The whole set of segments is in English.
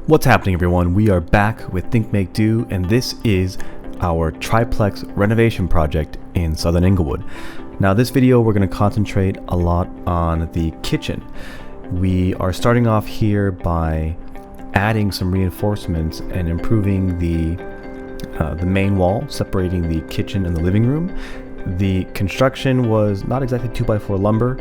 What's happening, everyone? We are back with Think Make Do, and this is our triplex renovation project in Southern Inglewood. Now, this video we're going to concentrate a lot on the kitchen. We are starting off here by adding some reinforcements and improving the main wall, separating the kitchen and the living room. The construction was not exactly 2x4 lumber,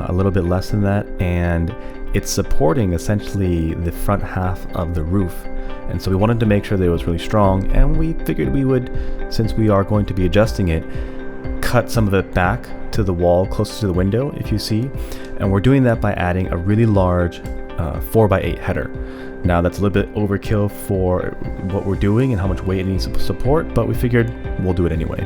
a little bit less than that, and it's supporting essentially the front half of the roof. And so we wanted to make sure that it was really strong, and we figured we would, since we are going to be adjusting it, cut some of it back to the wall closest to the window, if you see. And we're doing that by adding a really large 4x8 header. Now that's a little bit overkill for what we're doing and how much weight it needs to support, but we figured we'll do it anyway.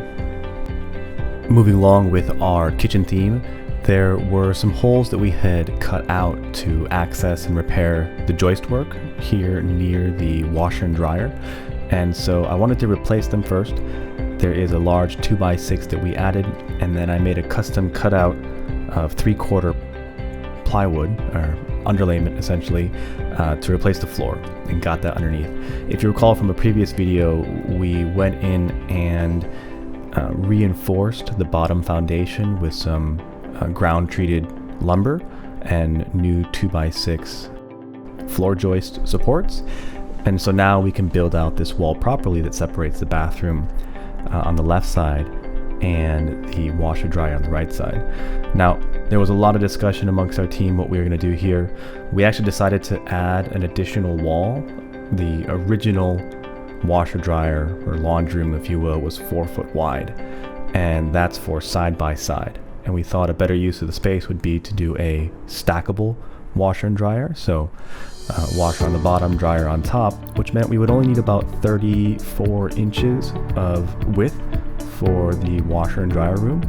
Moving along with our kitchen theme, there were some holes that we had cut out to access and repair the joist work here near the washer and dryer. And so I wanted to replace them first. There is a large 2x6 that we added, and then I made a custom cutout of 3/4 plywood, or underlayment essentially, to replace the floor, and got that underneath. If you recall from a previous video, we went in and reinforced the bottom foundation with some ground treated lumber and new 2x6 floor joist supports. And so now we can build out this wall properly that separates the bathroom on the left side and the washer dryer on the right side. Now, there was a lot of discussion amongst our team what we were going to do here. We actually decided to add an additional wall. The original washer dryer, or laundry room if you will, was 4 foot wide, and that's for side by side. And we thought a better use of the space would be to do a stackable washer and dryer. So washer on the bottom, dryer on top, which meant we would only need about 34 inches of width for the washer and dryer room,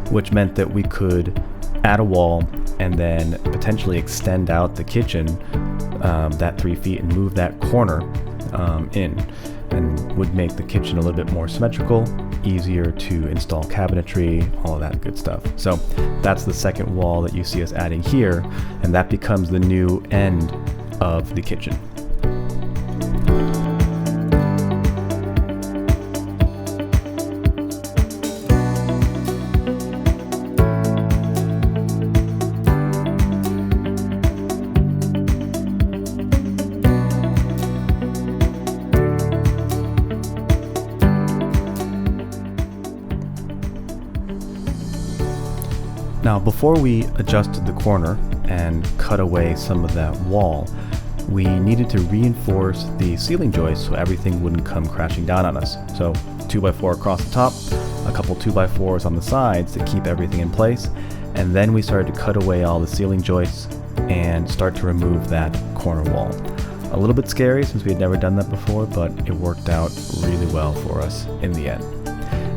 which meant that we could add a wall and then potentially extend out the kitchen that 3 feet and move that corner in, and would make the kitchen a little bit more symmetrical, easier to install cabinetry, all of that good stuff. So that's the second wall that you see us adding here, and that becomes the new end of the kitchen. Now, before we adjusted the corner and cut away some of that wall, we needed to reinforce the ceiling joist so everything wouldn't come crashing down on us. So 2x4 across the top, a couple 2x4s on the sides to keep everything in place, and then we started to cut away all the ceiling joists and start to remove that corner wall. A little bit scary since we had never done that before, but it worked out really well for us in the end.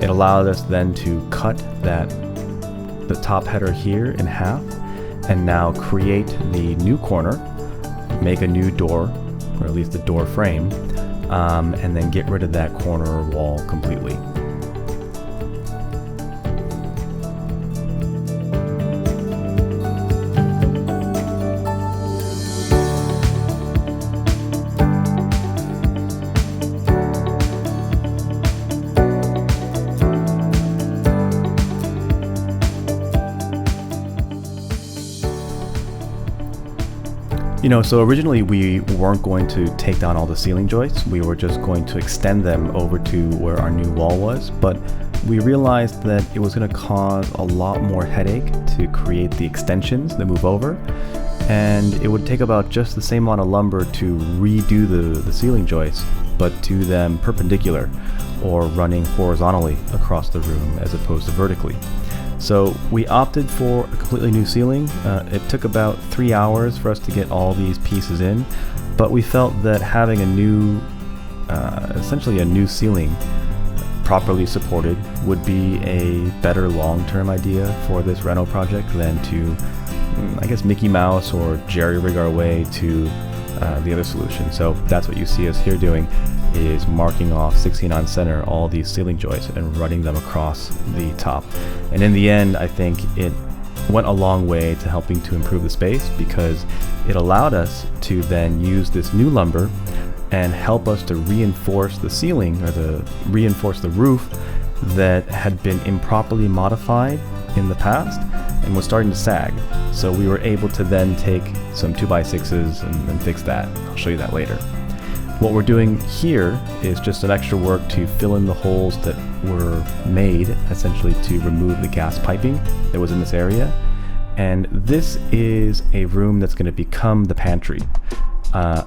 It allowed us then to cut the top header here in half, and now create the new corner, make a new door, or at least the door frame, and then get rid of that corner wall completely. So originally we weren't going to take down all the ceiling joists. We were just going to extend them over to where our new wall was, but we realized that it was going to cause a lot more headache to create the extensions that move over, and it would take about just the same amount of lumber to redo the ceiling joists, but do them perpendicular or running horizontally across the room as opposed to vertically. So we opted for a completely new ceiling. It took about 3 hours for us to get all these pieces in, but we felt that having a new, essentially a new ceiling properly supported would be a better long-term idea for this reno project than to, I guess, Mickey Mouse or jerry-rig our way to the other solution. So that's what you see us here doing, is marking off 16 on center all these ceiling joists and running them across the top. And in the end, I think it went a long way to helping to improve the space, because it allowed us to then use this new lumber and help us to reinforce the ceiling, or reinforce the roof that had been improperly modified in the past and was starting to sag. So we were able to then take some 2x6s and fix that. I'll show you that later. What we're doing here is just an extra work to fill in the holes that were made essentially to remove the gas piping that was in this area. And this is a room that's going to become the pantry.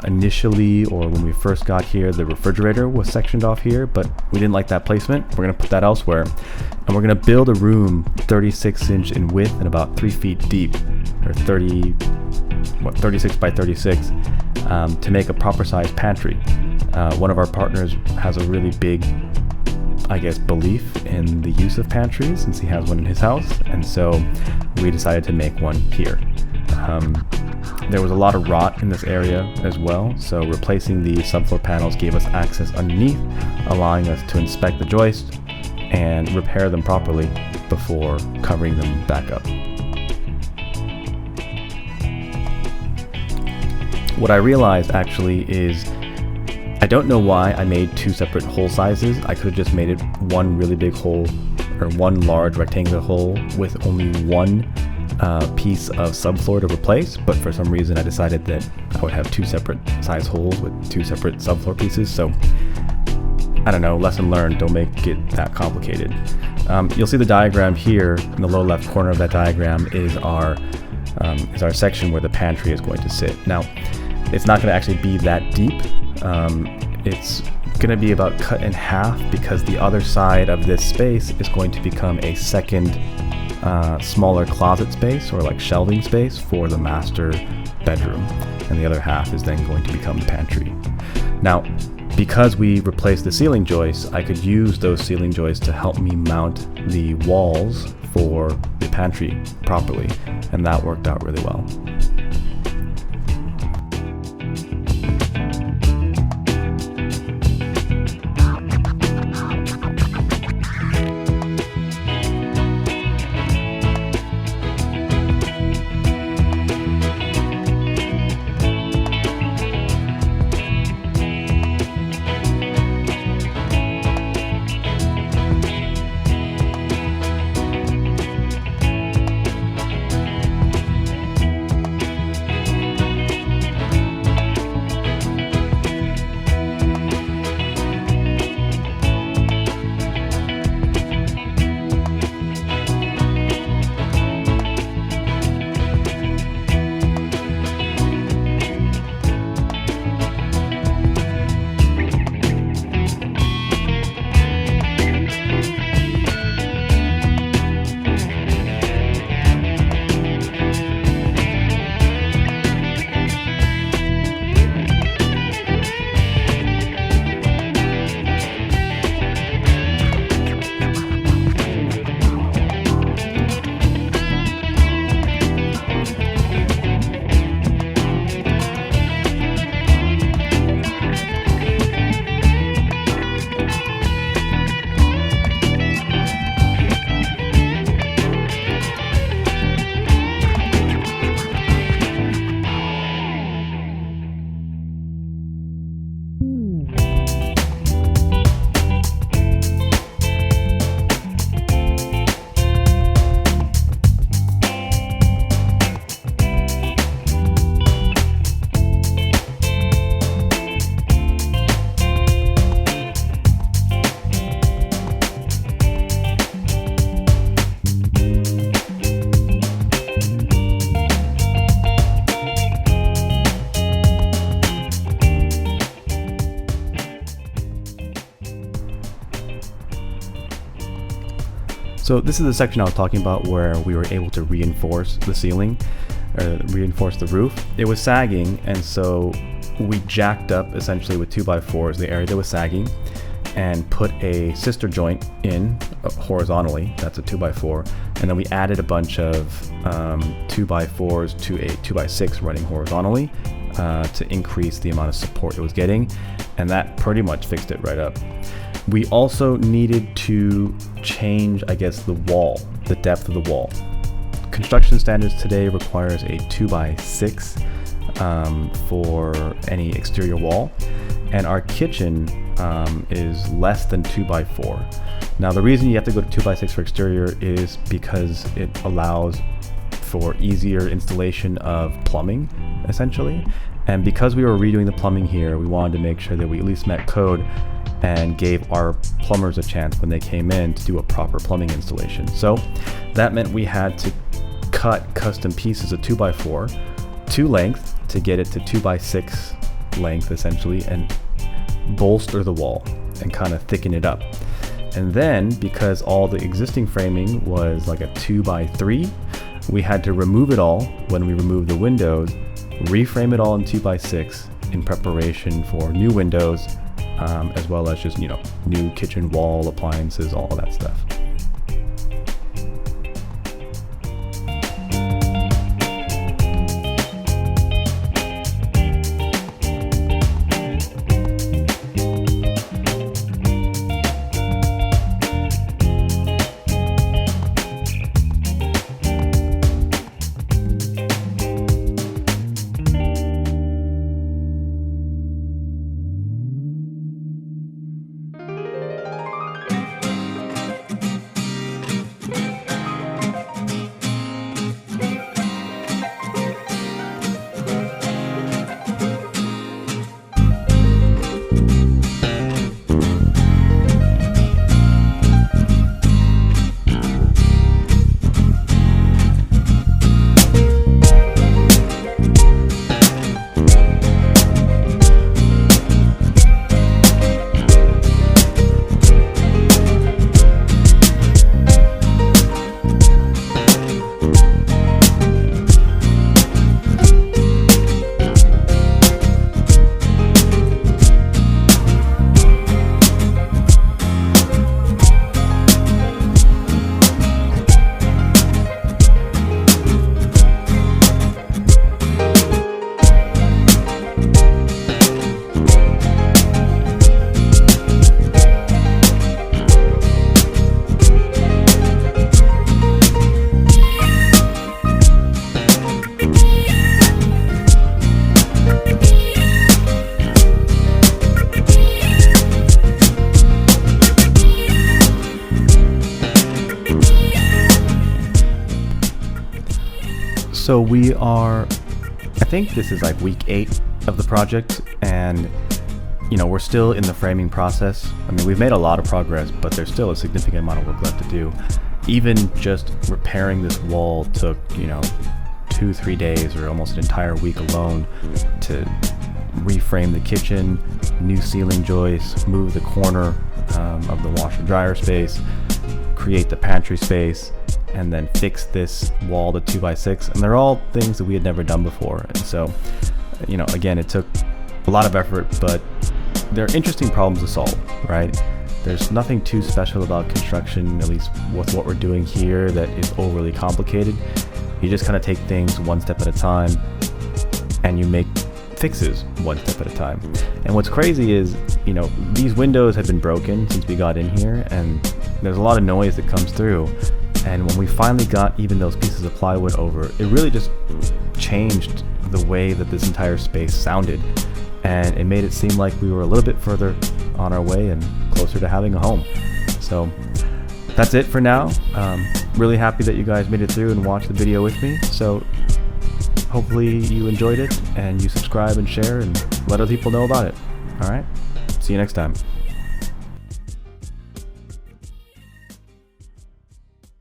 Initially, or when we first got here, the refrigerator was sectioned off here, but we didn't like that placement. We're going to put that elsewhere, and we're going to build a room 36 inch in width and about 3 feet deep, or 36 by 36, to make a proper size pantry. One of our partners has a really big, I guess, belief in the use of pantries, since he has one in his house, and so we decided to make one here. There was a lot of rot in this area as well, so replacing the subfloor panels gave us access underneath, allowing us to inspect the joists and repair them properly before covering them back up. What I realized actually is, I don't know why I made 2 separate hole sizes. I could have just made it one really big hole, or one large rectangular hole with only one piece of subfloor to replace, but for some reason I decided that I would have 2 separate size holes with 2 separate subfloor pieces. So I don't know, lesson learned, don't make it that complicated. You'll see the diagram here. In the lower left corner of that diagram is our section where the pantry is going to sit. Now, it's not going to actually be that deep. It's going to be about cut in half, because the other side of this space is going to become a second smaller closet space, or like shelving space, for the master bedroom, and the other half is then going to become the pantry. Now, because we replaced the ceiling joists, I could use those ceiling joists to help me mount the walls for the pantry properly, and that worked out really well. So this is the section I was talking about where we were able to reinforce the ceiling, or reinforce the roof. It was sagging, and so we jacked up essentially with 2x4s the area that was sagging and put a sister joint in horizontally. That's a 2x4, and then we added a bunch of 2x4s to a 2x6 running horizontally to increase the amount of support it was getting, and that pretty much fixed it right up. We also needed to change, I guess, the wall, the depth of the wall, construction standards today requires a 2x6 for any exterior wall, and our kitchen is less than 2x4. Now the reason you have to go to 2x6 for exterior is because it allows for easier installation of plumbing, essentially. And because we were redoing the plumbing here, we wanted to make sure that we at least met code and gave our plumbers a chance when they came in to do a proper plumbing installation. So that meant we had to cut custom pieces of 2x4 to length to get it to 2x6 length, essentially, and bolster the wall and kind of thicken it up. And then, because all the existing framing was like a 2x3, we had to remove it all when we removed the windows, reframe it all in 2x6 in preparation for new windows, as well as just, new kitchen wall appliances, all of that stuff. So we are, I think this is like week 8 of the project, and we're still in the framing process. I mean, we've made a lot of progress, but there's still a significant amount of work left to do. Even just repairing this wall took, 2-3 days or almost an entire week alone to reframe the kitchen, new ceiling joists, move the corner of the washer dryer space, create the pantry space, and then fix this wall to 2x6. And they're all things that we had never done before. And so, again, it took a lot of effort, but they're interesting problems to solve, right? There's nothing too special about construction, at least with what we're doing here, that is overly complicated. You just kind of take things one step at a time, and you make fixes one step at a time. And what's crazy is, these windows have been broken since we got in here, and there's a lot of noise that comes through. And when we finally got even those pieces of plywood over, it really just changed the way that this entire space sounded. And it made it seem like we were a little bit further on our way and closer to having a home. So that's it for now. Really happy that you guys made it through and watched the video with me. So hopefully you enjoyed it, and you subscribe and share and let other people know about it. All right, see you next time.